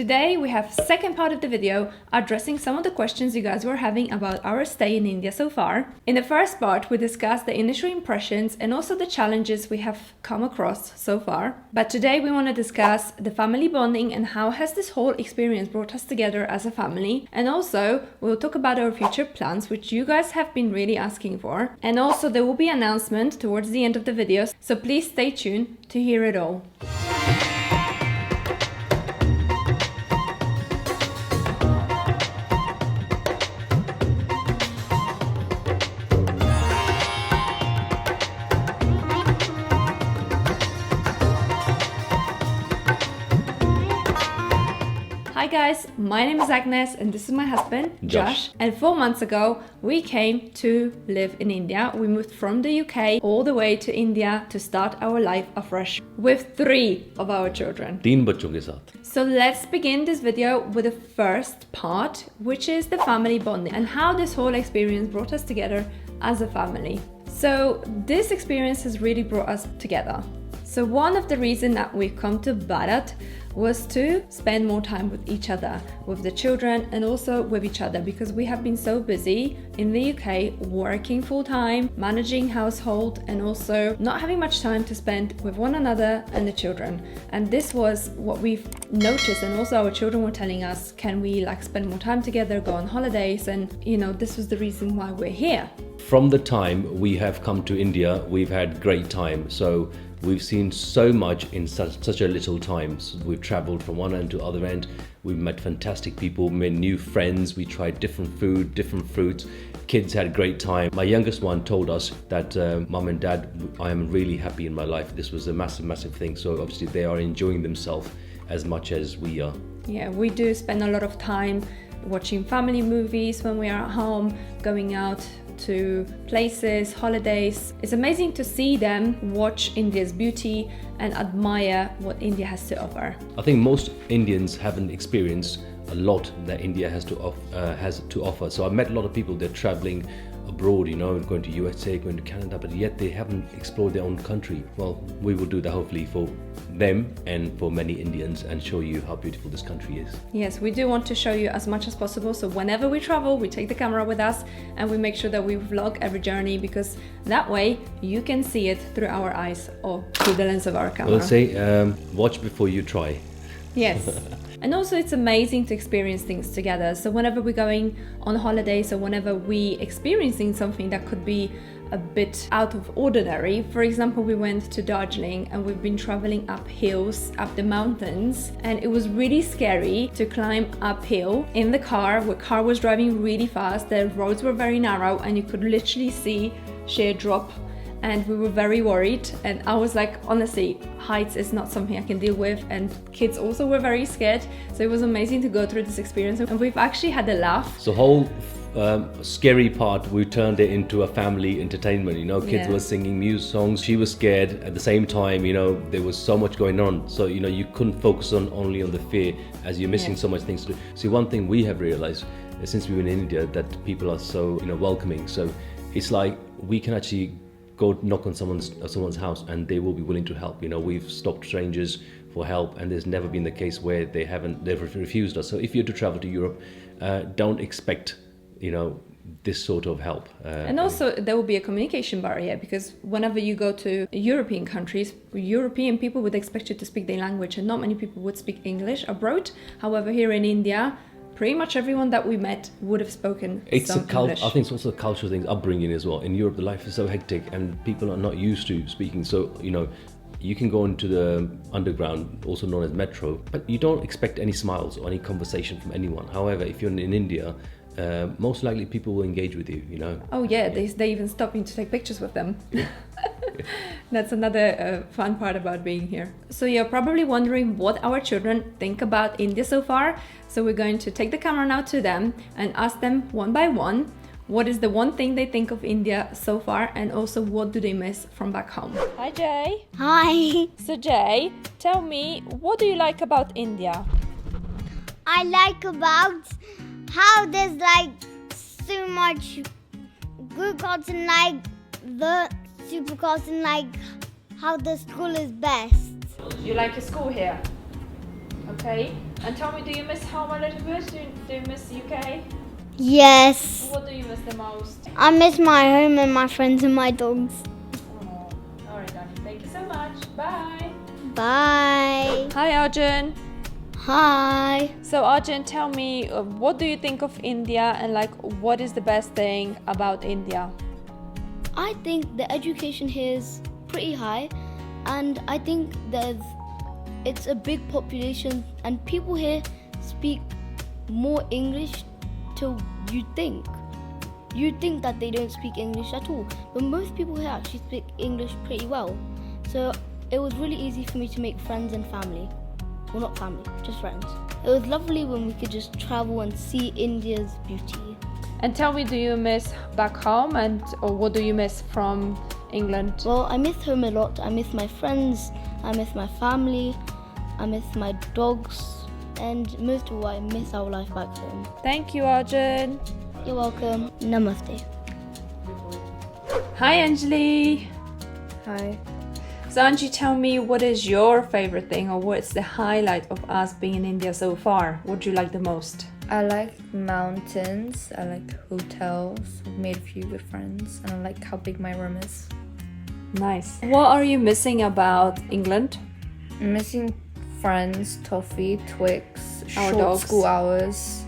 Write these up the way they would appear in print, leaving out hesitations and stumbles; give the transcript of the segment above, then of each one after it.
Today we have second part of the video addressing some of the questions you guys were having about our stay in India so far. In the first part we discussed the initial impressions and also the challenges we have come across so far. But today we want to discuss the family bonding and how has this whole experience brought us together as a family. And also we'll talk about our future plans, which you guys have been really asking for. And also there will be an announcement towards the end of the video, so please stay tuned to hear it all. Hi guys, my name is Agnes and this is my husband, Josh. And 4 months ago, we came to live in India. We moved from the UK all the way to India to start our life afresh with 3 of our children. 3 बच्चों के साथ. So let's begin this video with the first part, which is the family bonding and how this whole experience brought us together as a family. So this experience has really brought us together. So one of the reasons that we've come to Bharat was to spend more time with each other, with the children and also with each other, because we have been so busy in the UK working full-time, managing household and also not having much time to spend with one another and the children. And this was what we've noticed, and also our children were telling us, can we spend more time together, go on holidays, and this was the reason why we're here. From the time we have come to India, we've had great time. So we've seen so much in such a little time. So we've traveled from one end to other end. We've met fantastic people, made new friends. We tried different food, different fruits. Kids had a great time. My youngest one told us that, Mum and Dad, I am really happy in my life. This was a massive thing. So obviously they are enjoying themselves as much as we are. Yeah, we do spend a lot of time watching family movies when we are at home, going out to places, holidays. It's amazing to see them watch India's beauty and admire what India has to offer. I think most Indians haven't experienced a lot that India has to offer. So I've met a lot of people, they're traveling abroad, going to USA, going to Canada, but yet they haven't explored their own country. Well, we will do that hopefully for them and for many Indians and show you how beautiful this country is. Yes, we do want to show you as much as possible. So whenever we travel, we take the camera with us and we make sure that we vlog every journey, because that way you can see it through our eyes or through the lens of our camera. Let's say, watch before you try. Yes. And also it's amazing to experience things together. So whenever we're going on holidays or whenever we experiencing something that could be a bit out of ordinary. For example, we went to Darjeeling and we've been traveling up hills, up the mountains, and it was really scary to climb uphill in the car. The car was driving really fast, the roads were very narrow and you could literally see sheer drop. And we were very worried, and I was like, honestly, heights is not something I can deal with, and kids also were very scared. So it was amazing to go through this experience, and we've actually had a laugh. So whole scary part, we turned it into a family entertainment. Kids were singing music songs. She was scared at the same time. There was so much going on. So you couldn't focus only on the fear, as you're missing so much things to do. See, one thing we have realized since we were in India, that people are so welcoming. So it's like we can actually go knock on someone's house and they will be willing to help. We've stopped strangers for help, and there's never been the case where they've refused us. So if you're to travel to Europe, don't expect this sort of help. And also there will be a communication barrier, because whenever you go to European countries, European people would expect you to speak their language, and not many people would speak English abroad. However, here in India, pretty much everyone that we met would have spoken some English. I think it's also a cultural thing, upbringing as well. In Europe, the life is so hectic and people are not used to speaking. So, you can go into the underground, also known as metro, but you don't expect any smiles or any conversation from anyone. However, if you're in India, most likely people will engage with you, Oh yeah, they even stop me to take pictures with them. That's another fun part about being here. So you're probably wondering what our children think about India so far. So we're going to take the camera now to them and ask them one by one, what is the one thing they think of India so far, and also what do they miss from back home. Hi Jay. Hi. So Jay, tell me, what do you like about India? I like about how there's so much good culture, the super culture, and how the school is best. You like your school here? Okay. And tell me, do you miss home a little bit? Do you miss UK? Yes. What do you miss the most? I miss my home and my friends and my dogs. Oh, alright, darling. Thank you so much. Bye. Bye. Hi, Arjun. Hi. So, Arjun, tell me, what do you think of India, and like, what is the best thing about India? I think the education here is pretty high, and I think it's a big population, and people here speak more English till you think. You think that they don't speak English at all, but most people here actually speak English pretty well. So it was really easy for me to make friends and family. Well, not family, just friends. It was lovely when we could just travel and see India's beauty. And tell me, do you miss back home, or what do you miss from England? Well, I miss home a lot. I miss my friends, I miss my family, I miss my dogs, and most of all, I miss our life back home. Thank you, Arjun. You're welcome. Namaste. Hi, Anjali. Hi. So, Anjali, tell me, what is your favorite thing, or what's the highlight of us being in India so far? What do you like the most? I like mountains, I like hotels, I've made a few good friends, and I like how big my room is. Nice. What are you missing about England? I'm missing friends, toffee, Twix, Our short dogs. school hours.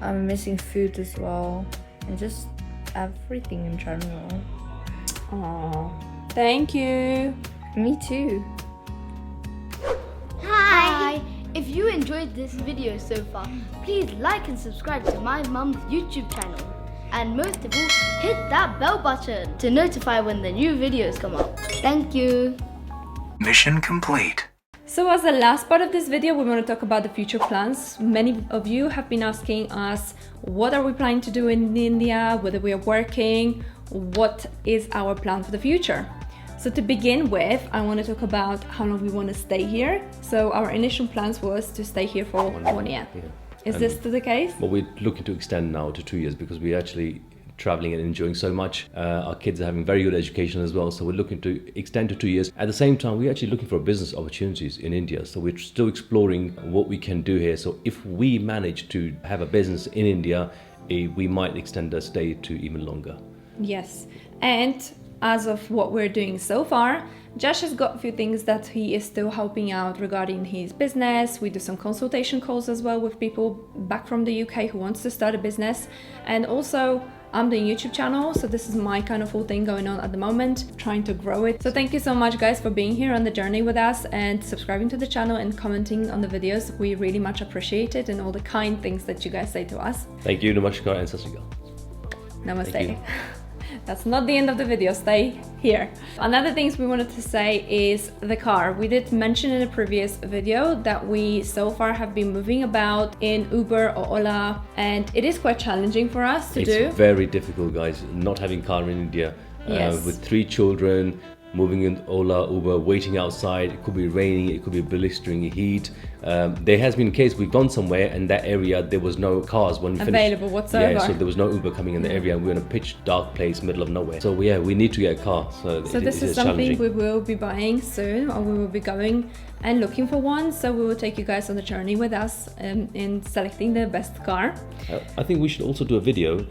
I'm missing food as well, and just everything in general. Oh, thank you. Me too. Hi! If you enjoyed this video so far, please like and subscribe to my mum's YouTube channel. And most of all, hit that bell button to notify when the new videos come up. Thank you! Mission complete. So, as the last part of this video, we want to talk about the future plans. Many of you have been asking us, what are we planning to do in India, whether we are working, what is our plan for the future? So to begin with, I want to talk about how long we want to stay here. So our initial plans was to stay here for 1 year. Yeah. Is And- this still the case? But we're looking to extend now to 2 years because we're actually traveling and enjoying so much. Our kids are having very good education as well, so we're looking to extend to 2 years. At the same time, we're actually looking for business opportunities in India, so we're still exploring what we can do here. So if we manage to have a business in India, we might extend our stay to even longer. Yes. And as of what we're doing so far, Josh has got a few things that he is still helping out regarding his business. We do some consultation calls as well with people back from the UK who wants to start a business. And also, I'm doing YouTube channel, so this is my kind of whole thing going on at the moment, trying to grow it. So thank you so much, guys, for being here on the journey with us and subscribing to the channel and commenting on the videos. We really much appreciate it and all the kind things that you guys say to us. Thank you, Namaskar and Sat Sri Akal. Namaste. Thank you. That's not the end of the video, stay here. Another things we wanted to say is the car. We did mention in a previous video that we so far have been moving about in Uber or Ola, and it is quite challenging for us to do. It's very difficult, guys, not having car in India. Yes. With 3 children, moving in Ola, Uber, waiting outside. It could be raining, it could be blistering heat. There has been a case we've gone somewhere and that area there was no cars when we finished. Available whatsoever. Yeah, so there was no Uber coming in the area, and we're in a pitch dark place, middle of nowhere. So yeah, we need to get a car. So This is something we will be buying soon, or we will be going and looking for one. So we will take you guys on the journey with us in selecting the best car. I think we should also do a video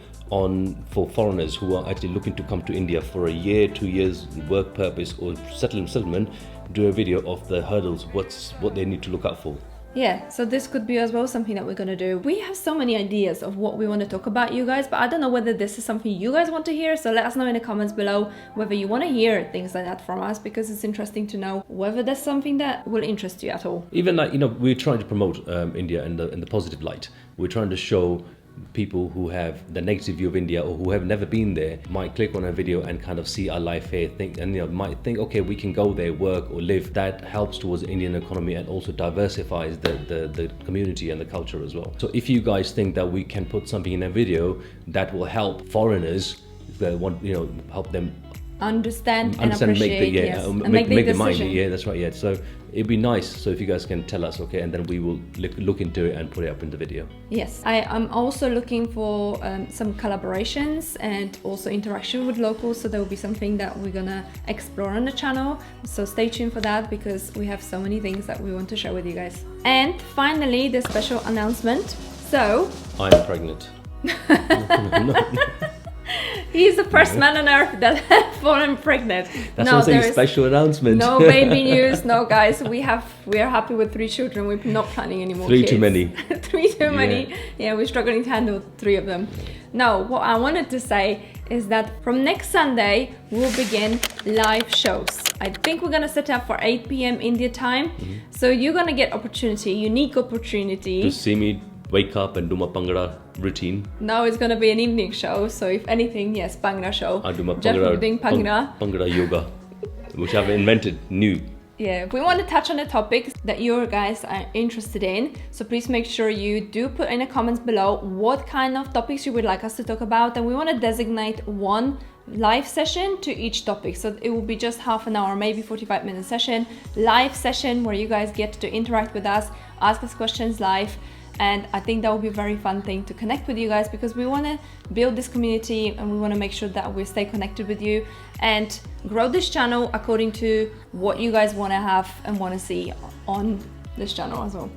for foreigners who are actually looking to come to India for a year, 2 years, work purpose or settlement. Do a video of the hurdles, what they need to look out for. Yeah, so this could be as well something that we're gonna do. We have so many ideas of what we want to talk about, you guys, but I don't know whether this is something you guys want to hear. So let us know in the comments below whether you want to hear things like that from us, because it's interesting to know whether there's something that will interest you at all. Even like, we're trying to promote India in the positive light. We're trying to show people who have the negative view of India or who have never been there might click on a video and kind of see our life here, might think, okay, we can go there, work or live. That helps towards the Indian economy and also diversifies the community and the culture as well. So if you guys think that we can put something in a video that will help foreigners, that want, help them understand and Understand, appreciate, make the yes, and make the the mind. decision. Yeah, that's right. Yeah, so it'd be nice. So if you guys can tell us, okay, and then we will look into it and put it up in the video. Yes, I am also looking for some collaborations and also interaction with locals. So there will be something that we're gonna explore on the channel. So stay tuned for that because we have so many things that we want to share with you guys. And finally, the special announcement. So I'm pregnant. he's the first man on earth that has fallen pregnant. That's no, not a there is special announcement. no baby news. No, guys, we are happy with 3 children. We're not planning any more. Three kids. too many. 3 too many. Yeah, we're struggling to handle 3 of them. No, what I wanted to say is that from next Sunday we'll begin live shows. I think we're gonna set up for 8 p.m. India time. So you're gonna get unique opportunity. To see me wake up and do my Bhangra routine. Now it's gonna be an evening show. So if anything, yes, Bhangra show. I do my Jeff will be doing Bhangra. Bhangra yoga, which I've invented new. Yeah, we want to touch on the topics that you guys are interested in. So please make sure you do put in the comments below what kind of topics you would like us to talk about. And we want to designate one live session to each topic. So it will be just half an hour, maybe 45-minute session, live session where you guys get to interact with us, ask us questions live. And I think that will be a very fun thing to connect with you guys because we want to build this community and we want to make sure that we stay connected with you and grow this channel according to what you guys want to have and want to see on this channel as well.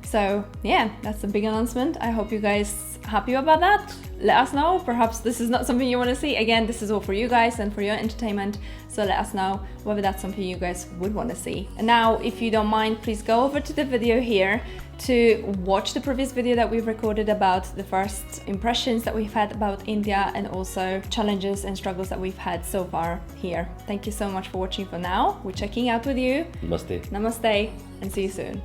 So yeah, that's a big announcement. I hope you guys are happy about that. Let us know. Perhaps this is not something you want to see. Again, this is all for you guys and for your entertainment. So let us know whether that's something you guys would want to see. And now, if you don't mind, please go over to the video here to watch the previous video that we've recorded about the first impressions that we've had about India and also challenges and struggles that we've had so far here. Thank you so much for watching for now. We're checking out with you. Namaste. Namaste and see you soon.